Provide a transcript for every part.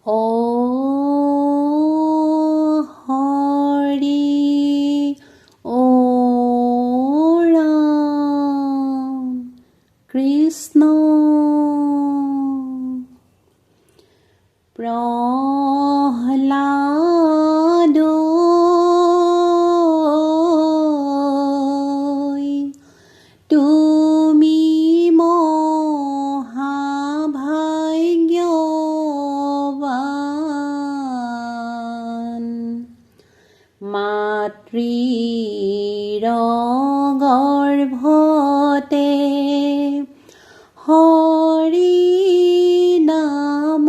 ও হৰি ও ৰাম কৃষ্ণ প্ৰহ্লাদ তুমি মহাভাগ্যৱান মাতৃৰ গৰ্ভতে হৰি নাম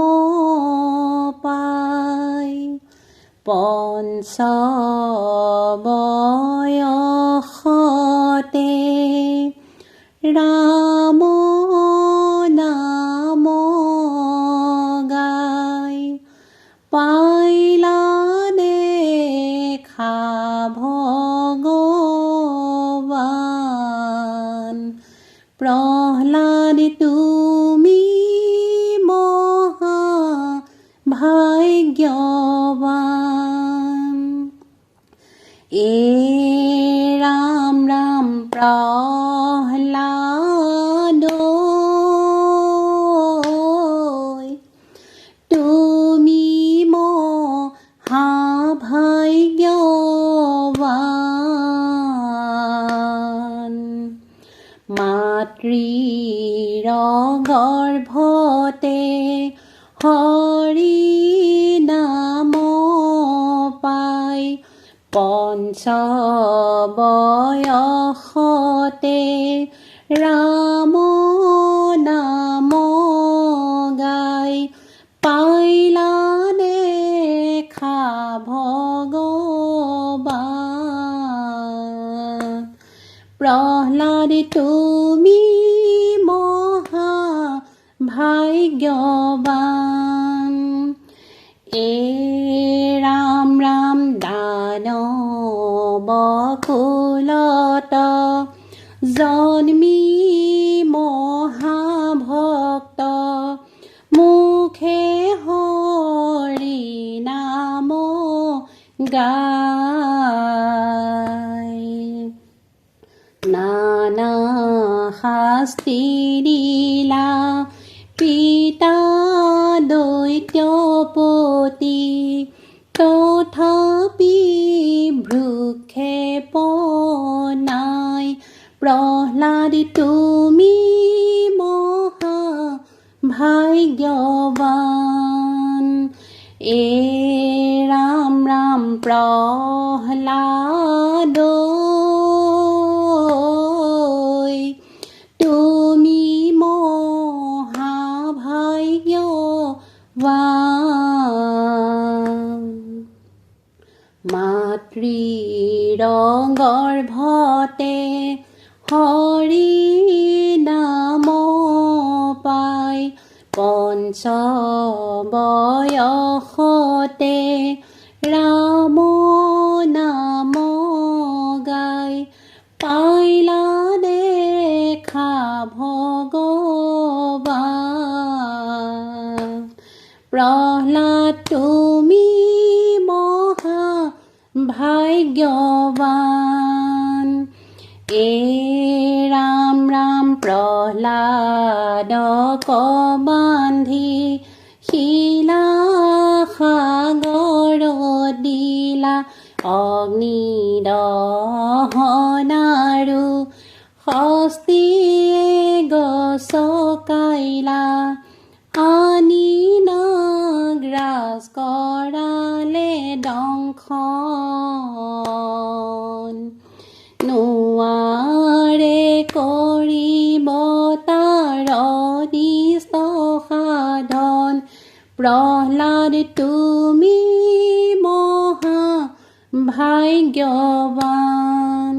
পাই পঞ্চ বয়সতে ৰাম নাম গাই পাইলা দেখা ভগৱান প্ৰহ্লাদ তুমি মহাভাগ্যৱান ৰাম ৰাম প্ৰহ্লাদ তুমি মহাভাগ্যৱান মাতৃৰ গৰ্ভতে হৰি নাম পাই পঞ্চ বয়সতে ৰাম নাম গাই পাইলা দেখা ভগৱান প্ৰহ্লাদ তুমি মহাভাগ্যৱান ৰাম ৰাম দানৱ কুলত জন্মি মহাভক্ত মুখে হৰি নাম গাই নানা শাস্তি দিলা পিতা দৈত্যপতি তথাপি ভ্ৰূক্ষেপ নাই প্ৰহ্লাদ তুমি মহাভাগ্যৱান ৰাম ৰাম প্ৰহ্লাদ তুমি মহাভাগ্যৱান মাতৃৰ গৰ্ভতে হৰি নাম পাই পঞ্চ বয়সতে ৰাম নাম গাই পাইলা দেখা ভগৱান প্ৰহ্লাদ তুমি মহাভাগ্যৱান ৰাম ৰাম প্ৰহ্লাদক বান্ধি শিলা সাগৰত দিলা অগ্নি দহনাৰু হস্তিয়ে গছকাইলা আনি নাগৰাজ কৰালে দংশন নোৱাৰে কৰিব তাৰ অনিষ্ট সাধন প্ৰহ্লাদ তুমি মহাভাগ্যৱান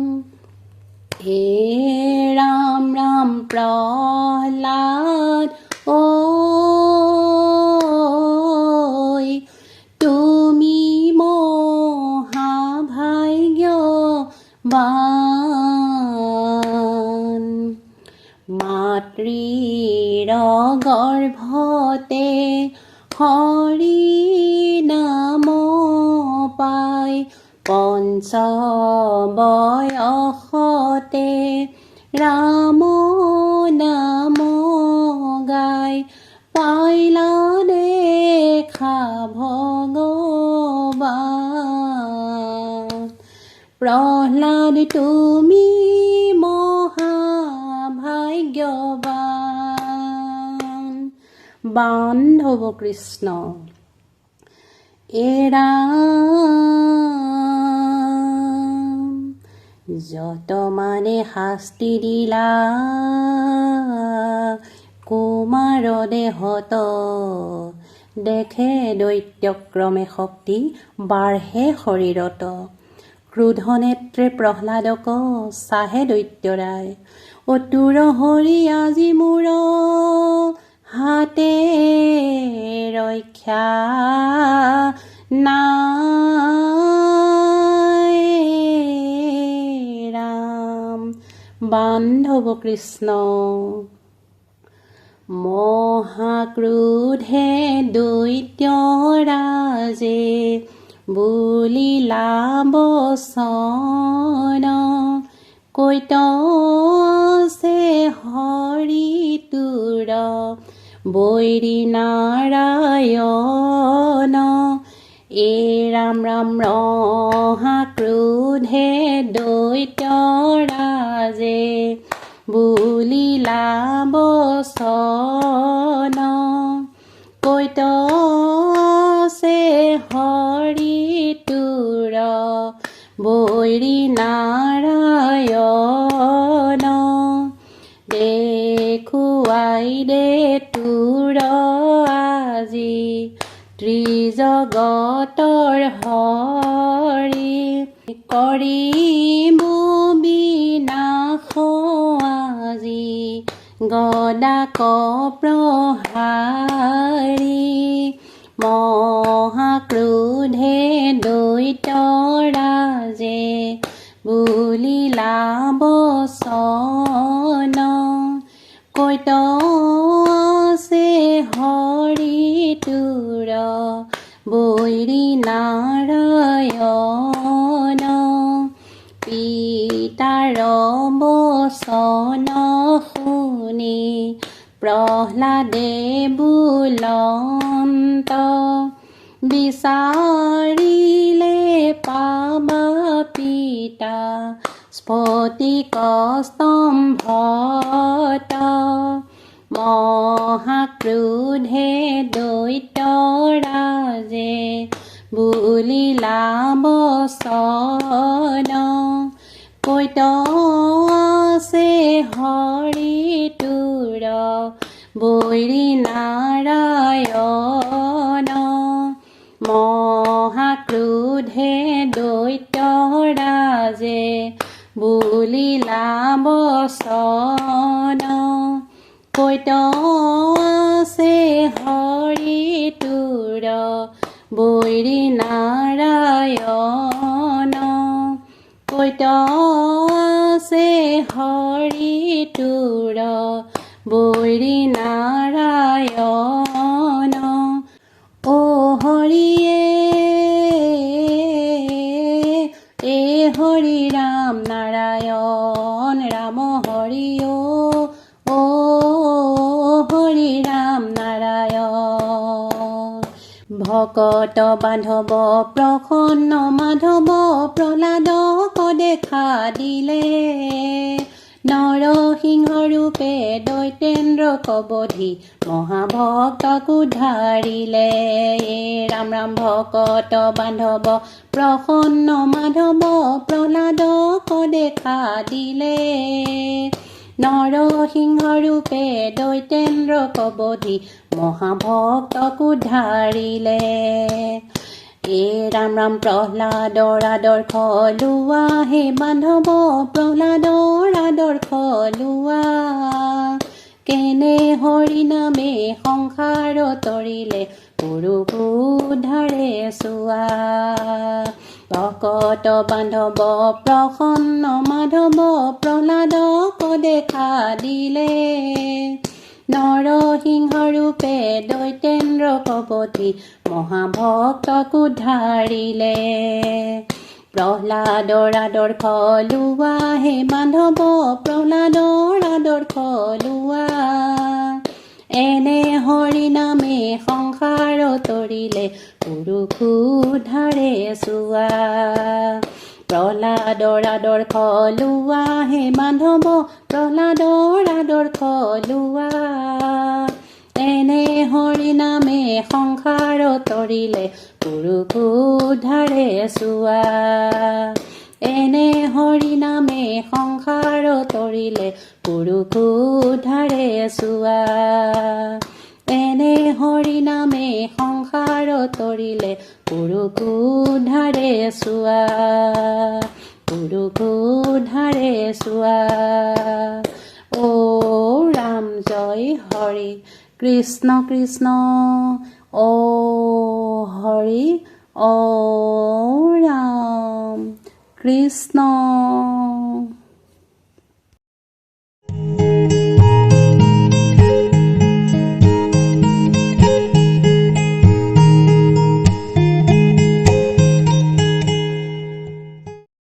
ৰাম ৰাম প্ৰহ্লাদ তুমি মহাভাগ্যৱান মাতৃৰ গৰ্ভত তে হৰি নাম পাই পঞ্চ বয়সতে ৰাম নাম গাই পাইলা দেখা ভগৱান প্ৰহ্লাদ তুমি মহাভাগ্যৱান বান্ধৱ কৃষ্ণ যত মানে শাস্তি দিলা কুমাৰ দেহত দেখে দৈত্যক্ৰমে শক্তি বাঢ়ে শৰীৰত ক্ৰোধ নেত্ৰে প্ৰহ্লাদক চাহে দৈত্যৰাই অতুৰ হৰি আজি মোৰ হাতে ৰক্ষা নাই ৰাম বান্ধৱ কৃষ্ণ মহাক্ৰোধে দৈত্যৰাজে বুলিলা বচন কৈতছে হৰি তোৰ বৈৰী নাৰায়ণ এ ৰাম ৰাম মহাক্ৰোধে দৈত্যৰাজে বুলিলা বচন কৈতছে হৰি তোৰ বৈৰী নাৰায়ণ দেখুৱাই দে তোৰ আজি ত্ৰিজগতৰ হৰি কৰিম বিনাশ আজি গদাক প্ৰহাৰী মহাক্ৰোধে দৈত্যৰাজে বুলিলা বচন কৈতছে হৰি তোৰ বৈৰী নাৰায়ণ পিতাৰ বচন শুনি প্ৰহ্লাদে বুলন্ত বিচাৰিলে পাবা পিতা স্ফটিক স্তম্ভত মহাক্ৰোধে দৈত্যৰাজে বুলিলা বচন কৈতছে হৰি তোৰ বৈৰী নাৰায়ণ মহাক্ৰোধে দৈত্যৰাজে বুলিলা বচন কৈতছে হৰি তোৰ বৈৰী নাৰায়ণ কৈতছে হৰি তোৰ বৈৰী নাৰায়ণ ও হৰিয়ে এ হৰি ৰাম নাৰায়ণ ৰাম হৰি ও হৰি ৰাম নাৰায়ণ ভকত বান্ধৱ প্ৰসন্ন মাধৱ প্ৰহ্লাদক দেখা দিলে নৰসিংহ ৰূপে দৈতেন্দ্ৰক বধি মহাভক্তক উদ্ধাৰিলে ৰাম ৰাম ভকত বান্ধৱ প্ৰসন্ন মাধৱ প্ৰহ্লাদক দেখা দিলে নৰসিংহ ৰূপে দৈতেন্দ্ৰক বধি মহাভক্তক উদ্ধাৰিলে ৰাম ৰাম প্ৰহ্লাদৰ আদৰ্শ লোৱা হে বান্ধৱ প্ৰহ্লাদৰ আদৰ্শ লোৱা কেনে হৰি নামে সংসাৰ তৰিলে পুৰুষ উদ্ধাৰে চোৱা ভকত বান্ধৱ প্ৰসন্ন মাধৱ প্ৰহ্লাদক দেখা দিলে নৰসিংহ ৰূপে দৈতেন্দ্ৰ কপতি মহাভক্তক উদ্ধাৰিলে প্ৰহ্লাদৰ আদৰ্শ লোৱা হে মাধৱ প্ৰহ্লাদৰ আদৰ্শ লোৱা এনে হৰি নামে সংসাৰ তৰিলে পুৰুষ উদ্ধাৰে চোৱা প্ৰহ্লাদৰ আদৰ্শ লোৱা হে মাধৱ প্ৰহ্লাদৰ আদৰ্শ লোৱা এনে হৰি নামে সংসাৰ তৰিলে পুৰুষ উদ্ধাৰে চোৱা এনে হৰি নামে সংসাৰ তৰিলে পুৰুষ উদ্ধাৰে চোৱা এনে হৰি নামে সংসাৰ তৰিলে পুৰুষ উদ্ধাৰে চোৱা পুৰুষ উদ্ধাৰে চোৱা ও ৰাম জয় হৰি কৃষ্ণ কৃষ্ণ ও হৰি ও ৰাম কৃষ্ণ